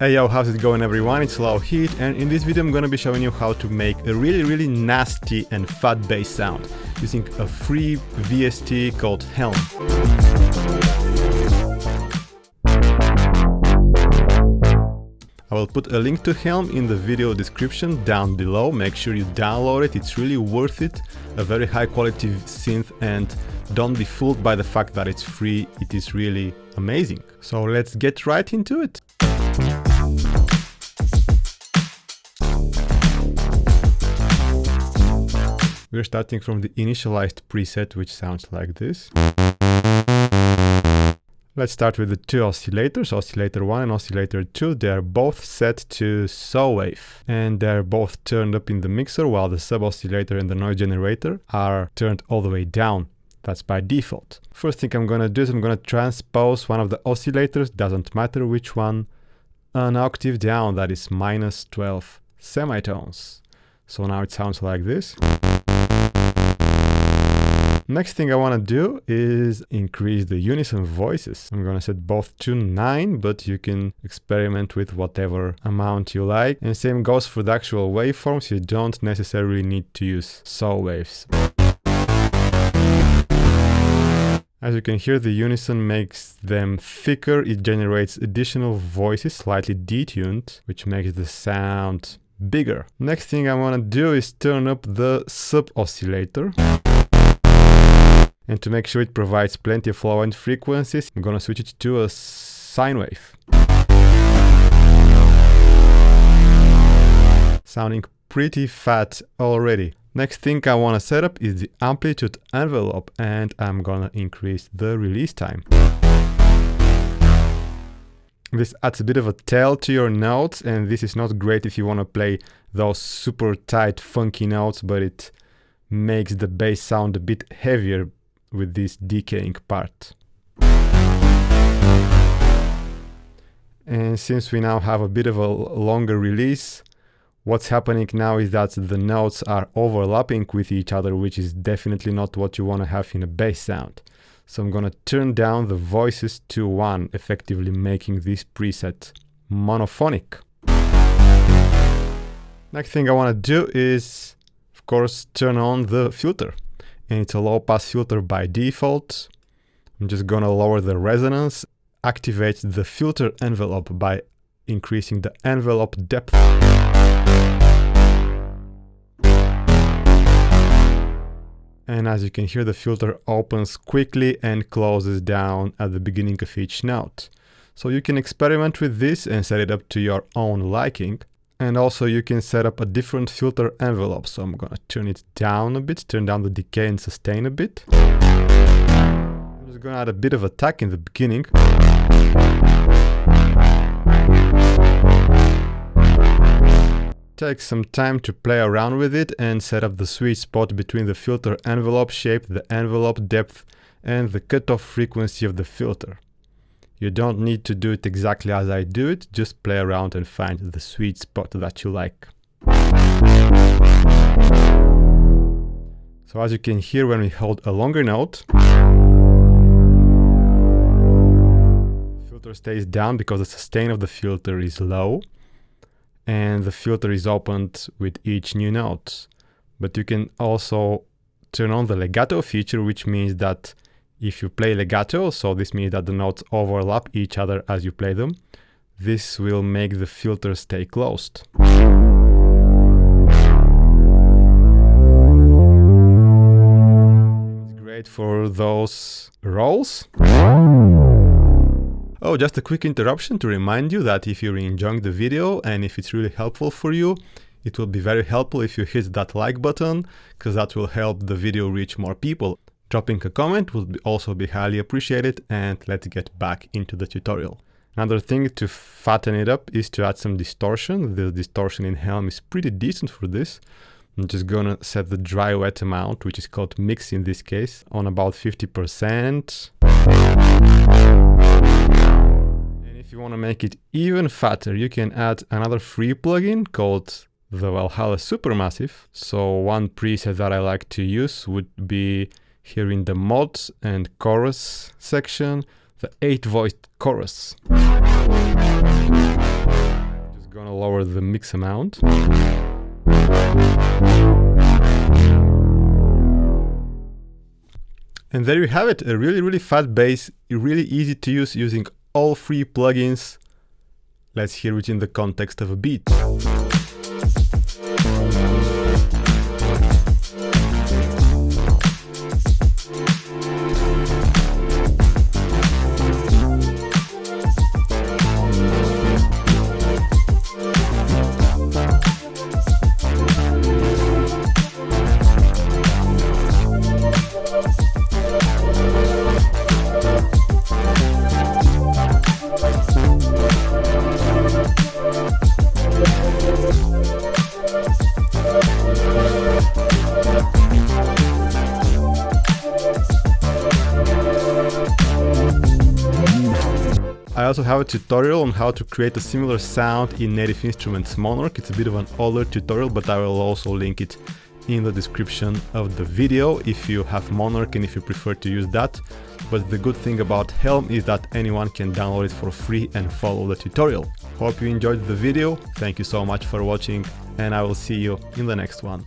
Hey yo, how's it going everyone? It's Low Heat, and in this video I'm gonna be showing you how to make a really nasty and fat bass sound using a free VST called Helm. I will put a link to Helm in the video description down below. Make sure you download it, it's really worth it. A very high quality synth, and don't be fooled by the fact that it's free, it is really amazing. So let's get right into it. We're starting from the initialized preset, which sounds like this. Let's start with the two oscillators, oscillator 1 and oscillator 2. They are both set to saw wave, and they're both turned up in the mixer, while the sub oscillator and the noise generator are turned all the way down. That's by default. First thing I'm gonna do is I'm gonna transpose one of the oscillators, doesn't matter which one, an octave down, that is -12 semitones. So now it sounds like this. Next thing I want to do is increase the unison voices. I'm going to set both to 9, but you can experiment with whatever amount you like. And same goes for the actual waveforms. You don't necessarily need to use saw waves. As you can hear, the unison makes them thicker. It generates additional voices, slightly detuned, which makes the sound bigger. Next thing I want to do is turn up the sub oscillator. And to make sure it provides plenty of low end frequencies, I'm gonna switch it to a sine wave. Sounding pretty fat already. Next thing I wanna set up is the amplitude envelope, and I'm gonna increase the release time. This adds a bit of a tail to your notes, and this is not great if you wanna play those super tight, funky notes, but it makes the bass sound a bit heavier with this decaying part. And since we now have a bit of a longer release, what's happening now is that the notes are overlapping with each other, which is definitely not what you want to have in a bass sound. So I'm gonna turn down the voices to 1, effectively making this preset monophonic. Next thing I want to do is, of course, turn on the filter. And it's a low pass filter by default. I'm just gonna lower the resonance, activate the filter envelope by increasing the envelope depth. And as you can hear, the filter opens quickly and closes down at the beginning of each note. So you can experiment with this and set it up to your own liking. And also you can set up a different filter envelope. So I'm gonna turn it down a bit, turn down the decay and sustain a bit. I'm just gonna add a bit of attack in the beginning. Take some time to play around with it and set up the sweet spot between the filter envelope shape, the envelope depth, and the cutoff frequency of the filter. You don't need to do it exactly as I do it, just play around and find the sweet spot that you like. So as you can hear, when we hold a longer note, the filter stays down because the sustain of the filter is low, and the filter is opened with each new note. But you can also turn on the legato feature, which means that if you play legato, so this means that the notes overlap each other as you play them, this will make the filter stay closed. It's great for those rolls. Oh, just a quick interruption to remind you that if you're enjoying the video and if it's really helpful for you, it will be very helpful if you hit that like button, because that will help the video reach more people. Dropping a comment would also be highly appreciated, and let's get back into the tutorial. Another thing to fatten it up is to add some distortion. The distortion in Helm is pretty decent for this. I'm just gonna set the dry wet amount, which is called mix in this case, on about 50%. And if you want to make it even fatter, you can add another free plugin called the Valhalla Supermassive. So one preset that I like to use would be here in the mods and chorus section, the 8-voiced chorus. lower the mix amount. And there you have it, a really fast bass, really easy to use using all free plugins. Let's hear it in the context of a beat. I also have a tutorial on how to create a similar sound in Native Instruments Monarch. It's a bit of an older tutorial, but I will also link it in the description of the video if you have Monarch and if you prefer to use that. But the good thing about Helm is that anyone can download it for free and follow the tutorial. Hope you enjoyed the video. Thank you so much for watching, and I will see you in the next one.